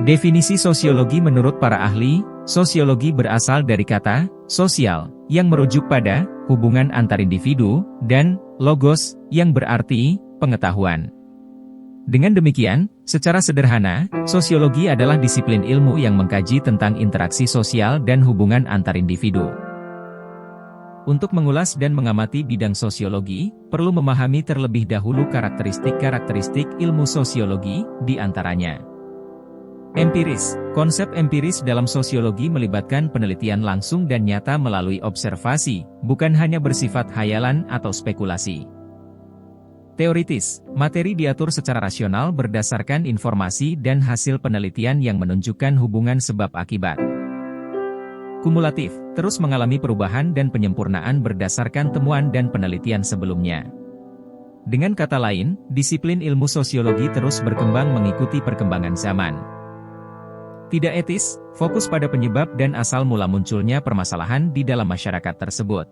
Definisi sosiologi menurut para ahli, sosiologi berasal dari kata sosial, yang merujuk pada hubungan antar individu, dan logos, yang berarti pengetahuan. Dengan demikian, secara sederhana, sosiologi adalah disiplin ilmu yang mengkaji tentang interaksi sosial dan hubungan antar individu. Untuk mengulas dan mengamati bidang sosiologi, perlu memahami terlebih dahulu karakteristik-karakteristik ilmu sosiologi, di antaranya. Empiris. Konsep empiris dalam sosiologi melibatkan penelitian langsung dan nyata melalui observasi, bukan hanya bersifat hayalan atau spekulasi. Teoritis. Materi diatur secara rasional berdasarkan informasi dan hasil penelitian yang menunjukkan hubungan sebab akibat. Kumulatif. Terus mengalami perubahan dan penyempurnaan berdasarkan temuan dan penelitian sebelumnya. Dengan kata lain, disiplin ilmu sosiologi terus berkembang mengikuti perkembangan zaman. Tidak etis, fokus pada penyebab dan asal mula munculnya permasalahan di dalam masyarakat tersebut.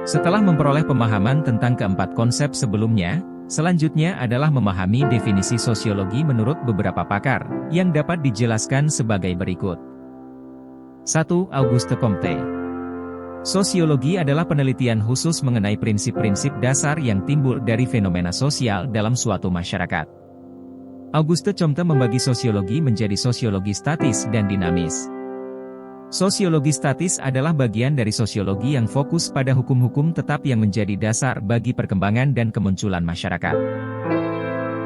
Setelah memperoleh pemahaman tentang keempat konsep sebelumnya, selanjutnya adalah memahami definisi sosiologi menurut beberapa pakar, yang dapat dijelaskan sebagai berikut. 1. Auguste Comte. Sosiologi adalah penelitian khusus mengenai prinsip-prinsip dasar yang timbul dari fenomena sosial dalam suatu masyarakat. Auguste Comte membagi sosiologi menjadi sosiologi statis dan dinamis. Sosiologi statis adalah bagian dari sosiologi yang fokus pada hukum-hukum tetap yang menjadi dasar bagi perkembangan dan kemunculan masyarakat.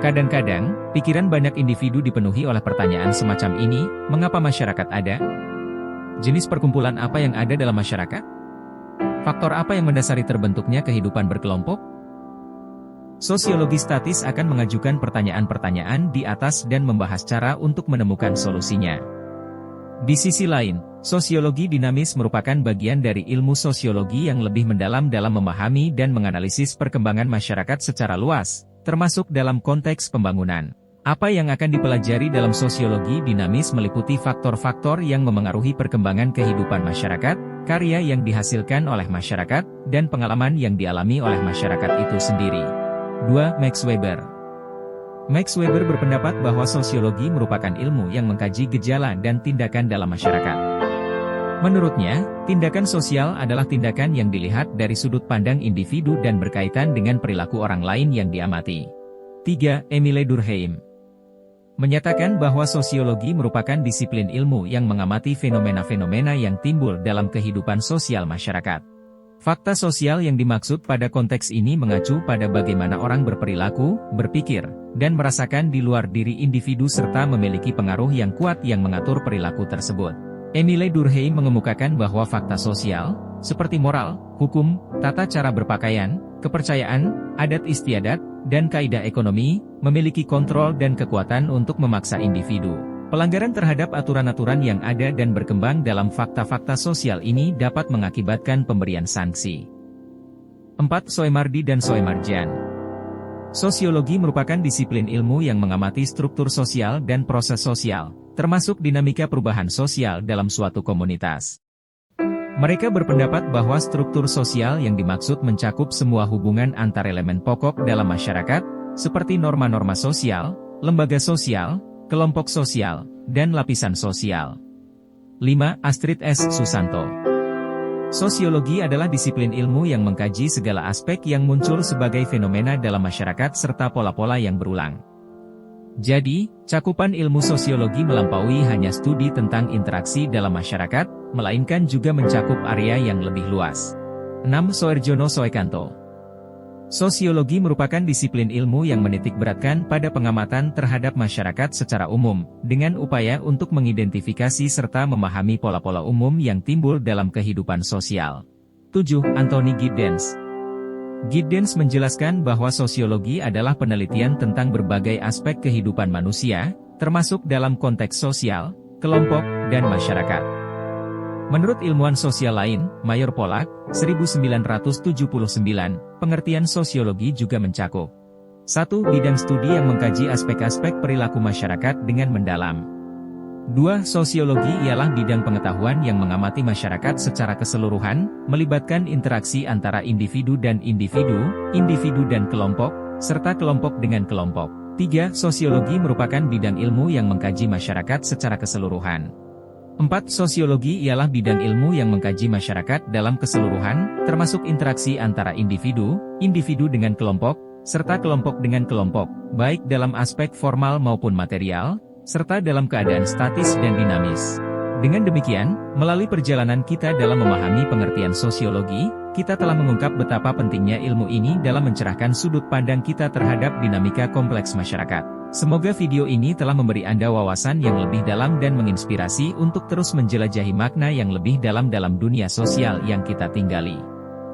Kadang-kadang, pikiran banyak individu dipenuhi oleh pertanyaan semacam ini, mengapa masyarakat ada? Jenis perkumpulan apa yang ada dalam masyarakat? Faktor apa yang mendasari terbentuknya kehidupan berkelompok? Sosiologi statis akan mengajukan pertanyaan-pertanyaan di atas dan membahas cara untuk menemukan solusinya. Di sisi lain, sosiologi dinamis merupakan bagian dari ilmu sosiologi yang lebih mendalam dalam memahami dan menganalisis perkembangan masyarakat secara luas, termasuk dalam konteks pembangunan. Apa yang akan dipelajari dalam sosiologi dinamis meliputi faktor-faktor yang memengaruhi perkembangan kehidupan masyarakat, karya yang dihasilkan oleh masyarakat, dan pengalaman yang dialami oleh masyarakat itu sendiri. 2. Max Weber. Max Weber berpendapat bahwa sosiologi merupakan ilmu yang mengkaji gejala dan tindakan dalam masyarakat. Menurutnya, tindakan sosial adalah tindakan yang dilihat dari sudut pandang individu dan berkaitan dengan perilaku orang lain yang diamati. 3. Émile Durkheim menyatakan bahwa sosiologi merupakan disiplin ilmu yang mengamati fenomena-fenomena yang timbul dalam kehidupan sosial masyarakat. Fakta sosial yang dimaksud pada konteks ini mengacu pada bagaimana orang berperilaku, berpikir, dan merasakan di luar diri individu serta memiliki pengaruh yang kuat yang mengatur perilaku tersebut. Émile Durkheim mengemukakan bahwa fakta sosial, seperti moral, hukum, tata cara berpakaian, kepercayaan, adat istiadat, dan kaidah ekonomi, memiliki kontrol dan kekuatan untuk memaksa individu. Pelanggaran terhadap aturan-aturan yang ada dan berkembang dalam fakta-fakta sosial ini dapat mengakibatkan pemberian sanksi. 4. Soemardi dan Soemarjan. Sosiologi merupakan disiplin ilmu yang mengamati struktur sosial dan proses sosial, termasuk dinamika perubahan sosial dalam suatu komunitas. Mereka berpendapat bahwa struktur sosial yang dimaksud mencakup semua hubungan antar elemen pokok dalam masyarakat, seperti norma-norma sosial, lembaga sosial, kelompok sosial, dan lapisan sosial. 5. Astrid S. Susanto. Sosiologi adalah disiplin ilmu yang mengkaji segala aspek yang muncul sebagai fenomena dalam masyarakat serta pola-pola yang berulang. Jadi, cakupan ilmu sosiologi melampaui hanya studi tentang interaksi dalam masyarakat, melainkan juga mencakup area yang lebih luas. 6. Soerjono Soekanto. Sosiologi merupakan disiplin ilmu yang menitikberatkan pada pengamatan terhadap masyarakat secara umum, dengan upaya untuk mengidentifikasi serta memahami pola-pola umum yang timbul dalam kehidupan sosial. 7. Anthony Giddens. Giddens menjelaskan bahwa sosiologi adalah penelitian tentang berbagai aspek kehidupan manusia, termasuk dalam konteks sosial, kelompok, dan masyarakat. Menurut ilmuwan sosial lain, Mayor Pollack, 1979, pengertian sosiologi juga mencakup 1. Bidang studi yang mengkaji aspek-aspek perilaku masyarakat dengan mendalam. 2. Sosiologi ialah bidang pengetahuan yang mengamati masyarakat secara keseluruhan, melibatkan interaksi antara individu dan individu, individu dan kelompok, serta kelompok dengan kelompok. 3. Sosiologi merupakan bidang ilmu yang mengkaji masyarakat secara keseluruhan. 4. Sosiologi ialah bidang ilmu yang mengkaji masyarakat dalam keseluruhan, termasuk interaksi antara individu, individu dengan kelompok, serta kelompok dengan kelompok, baik dalam aspek formal maupun material, serta dalam keadaan statis dan dinamis. Dengan demikian, melalui perjalanan kita dalam memahami pengertian sosiologi, kita telah mengungkap betapa pentingnya ilmu ini dalam mencerahkan sudut pandang kita terhadap dinamika kompleks masyarakat. Semoga video ini telah memberi Anda wawasan yang lebih dalam dan menginspirasi untuk terus menjelajahi makna yang lebih dalam dunia sosial yang kita tinggali.